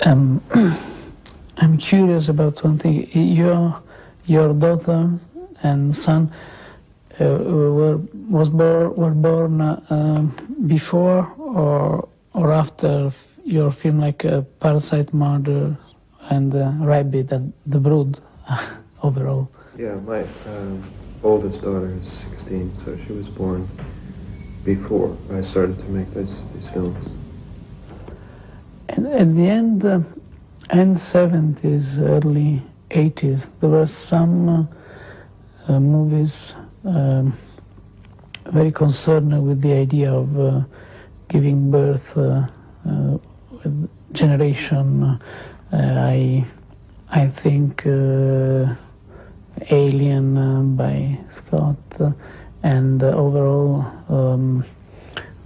I'm curious about one thing. Your daughter and son were born before or after your film, like Parasite, Murder, and Rabbit, and The Brood, overall. Yeah, my oldest daughter is 16, so she was born before I started to make these films. And at the end 70s, early 80s, there were some movies very concerned with the idea of giving birth with generation. I think Alien by Scott, and overall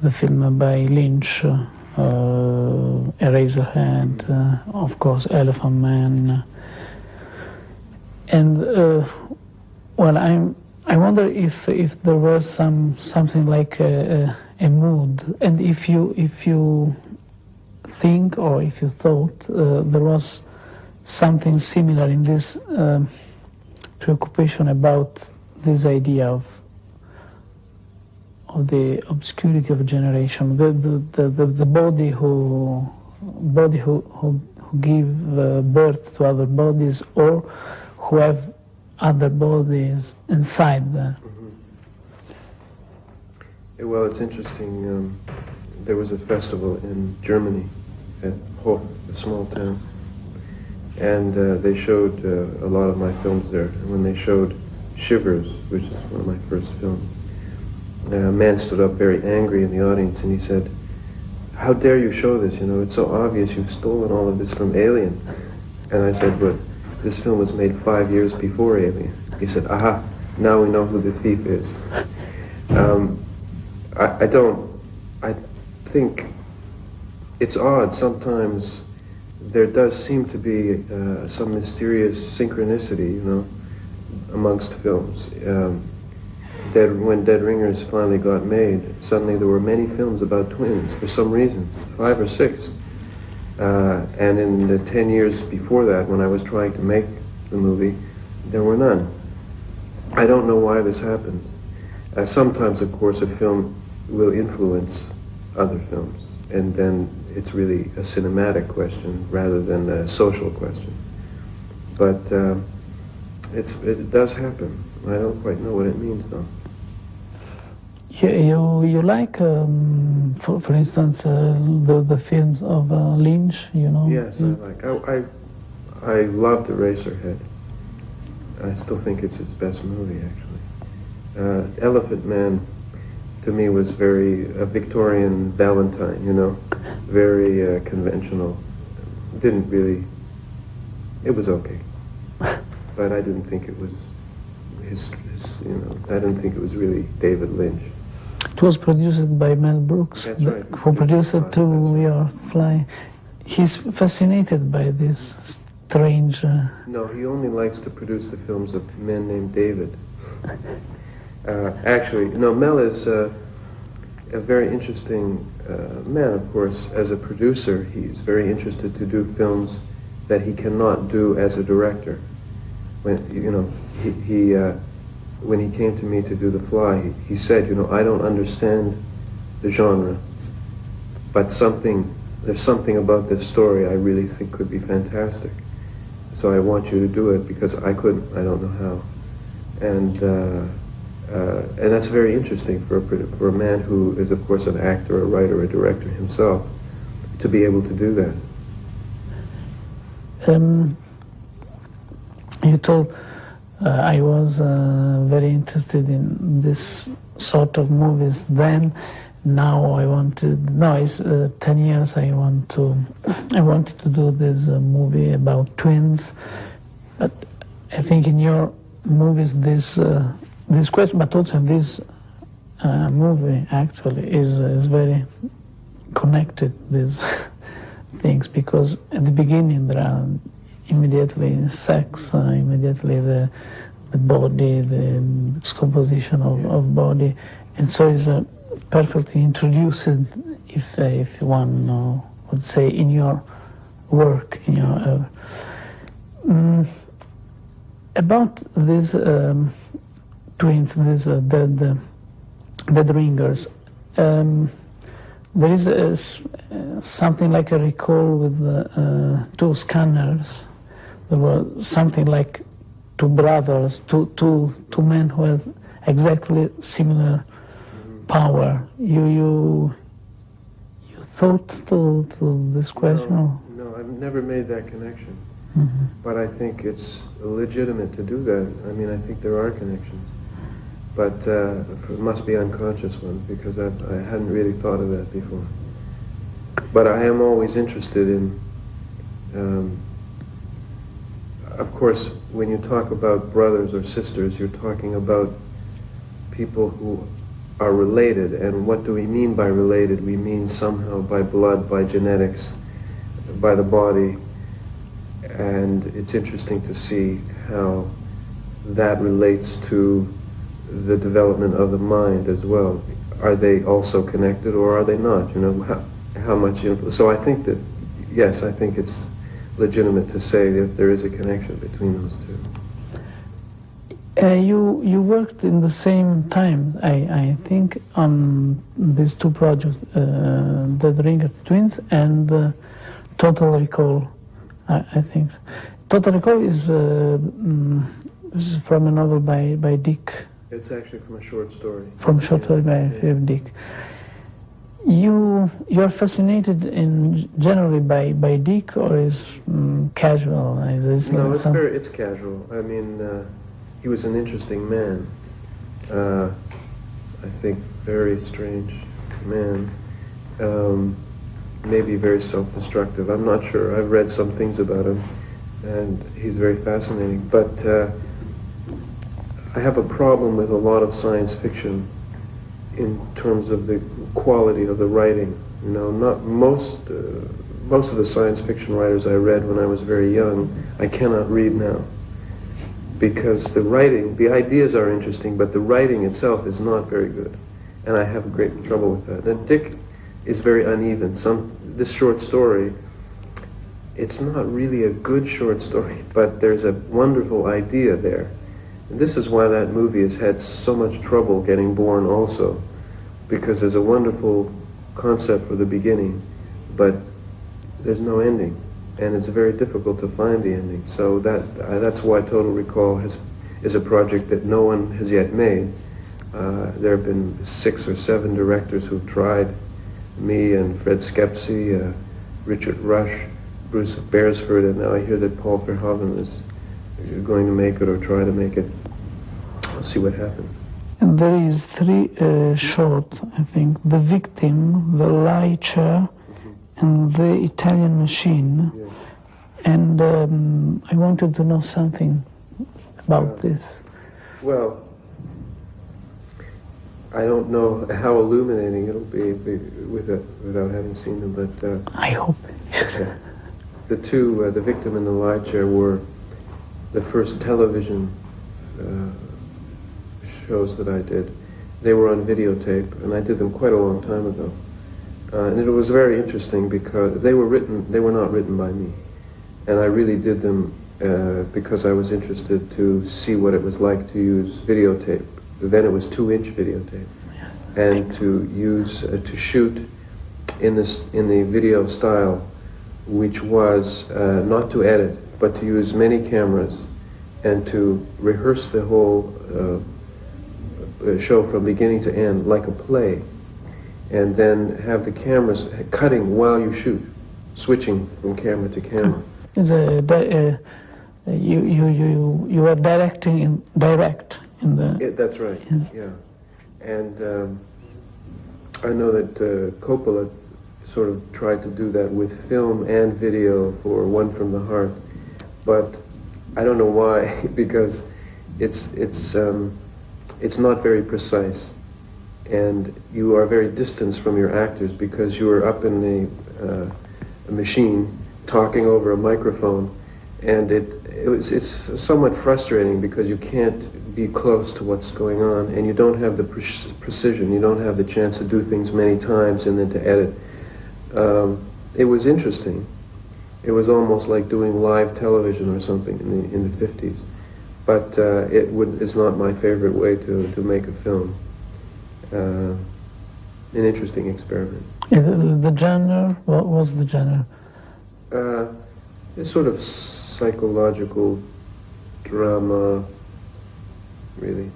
the film by Lynch, Eraserhead, of course Elephant Man, and well, I wonder if there was something like a mood, and if you think, or if you thought there was something similar in this preoccupation about this idea of the obscurity of a generation, the body who give birth to other bodies, or who have other bodies inside them. Mm-hmm. Well, it's interesting. There was a festival in Germany at Hof, a small town, and they showed a lot of my films there. And when they showed Shivers, which is one of my first films, a man stood up very angry in the audience, and he said, "How dare you show this? You know, it's so obvious you've stolen all of this from Alien." And I said, "But this film was made 5 years before Alien." He said, "Aha, now we know who the thief is." I think it's odd sometimes. There does seem to be some mysterious synchronicity, you know, amongst films. When Dead Ringers finally got made, suddenly there were many films about twins for some reason, 5 or 6. And in the 10 years before that, when I was trying to make the movie, there were none. I don't know why this happened. Sometimes, of course, a film will influence other films, and then it's really a cinematic question rather than a social question. But it does happen. I don't quite know what it means, though. You like, for instance, the films of Lynch, you know? Yes, I like. I loved Eraserhead. I still think it's his best movie, actually. Elephant Man, to me, was very Victorian Valentine, you know, very conventional. Didn't really. It was okay, but I didn't think it was his. You know, I didn't think it was really David Lynch. It was produced by Mel Brooks, That's right. who produced it to That's right. Your Fly. He's fascinated by this strange... No, he only likes to produce the films of men named David. Actually, no, Mel is a very interesting man, of course. As a producer, he's very interested to do films that he cannot do as a director. When, you know, when he came to me to do The Fly, he said, you know, I don't understand the genre, but there's something about this story I really think could be fantastic. So I want you to do it because I couldn't, I don't know how. And that's very interesting for a man who is, of course, an actor, a writer, a director himself, to be able to do that. You told I was very interested in this sort of movies then. Now it's 10 years I wanted to do this movie about twins. But I think in your movies this question, but also in this movie actually is very connected, these things, because at the beginning there are immediately sex, immediately the body, the composition of body, and so it's perfectly introduced, if one would say, in your work in your about these twins, these dead ringers. There is something like a recall with two scanners. There were something like two brothers, two men who had exactly similar power. You thought to this question? No, I've never made that connection. Mm-hmm. But I think it's legitimate to do that. I mean, I think there are connections. But it must be unconscious ones, because I hadn't really thought of that before. But I am always interested in, of course, when you talk about brothers or sisters, you're talking about people who are related. And what do we mean by related? We mean somehow by blood, by genetics, by the body. And it's interesting to see how that relates to the development of the mind as well. Are they also connected, or are they not? You know, how much influence? So I think that, yes, I think it's legitimate to say that there is a connection between those two. You worked in the same time, I think, on these two projects, The Ringers Twins and Total Recall, I think. Total Recall is from a novel by Dick. It's actually from a short story. From a short story by Dick. You're fascinated generally by Dick, or is casual? No, it's casual. I mean, he was an interesting man. I think very strange man. Maybe very self-destructive. I'm not sure. I've read some things about him, and he's very fascinating. But I have a problem with a lot of science fiction in terms of the quality of the writing. You know, not most of the science fiction writers I read when I was very young, I cannot read now, because the writing, the ideas are interesting, but the writing itself is not very good, and I have great trouble with that. And Dick is very uneven. This short story, it's not really a good short story, but there's a wonderful idea there. And this is why that movie has had so much trouble getting born also, because there's a wonderful concept for the beginning, but there's no ending, and it's very difficult to find the ending. So that's why Total Recall is a project that no one has yet made. There have been 6 or 7 directors who've tried, me and Fred Skepsi, Richard Rush, Bruce Beresford, and now I hear that Paul Verhoeven is going to make it or try to make it. I'll see what happens. And there is 3 short, I think: The Victim, The Lie Chair, and The Italian Machine. Yes. And I wanted to know something about this. Well, I don't know how illuminating it'll be without having seen them, but I hope. Okay. The two, The Victim and The Lie Chair, were the first television shows that I did. They were on videotape, and I did them quite a long time ago. And it was very interesting because they were not written by me. And I really did them because I was interested to see what it was like to use videotape. Then it was 2-inch videotape. And to use, to shoot in the video style, which was not to edit, but to use many cameras and to rehearse the whole show from beginning to end like a play, and then have the cameras cutting while you shoot, switching from camera to camera. You are directing in the. That's right. Yeah, and I know that Coppola sort of tried to do that with film and video for One from the Heart, but I don't know why, because it's not very precise, and you are very distant from your actors because you are up in the machine talking over a microphone, and it's somewhat frustrating because you can't be close to what's going on, and you don't have the precision, you don't have the chance to do things many times and then to edit. It was interesting, It was almost like doing live television or something in the 50s. But it's not my favorite way to make a film. An interesting experiment. The genre, what was the genre? It's sort of psychological drama, really.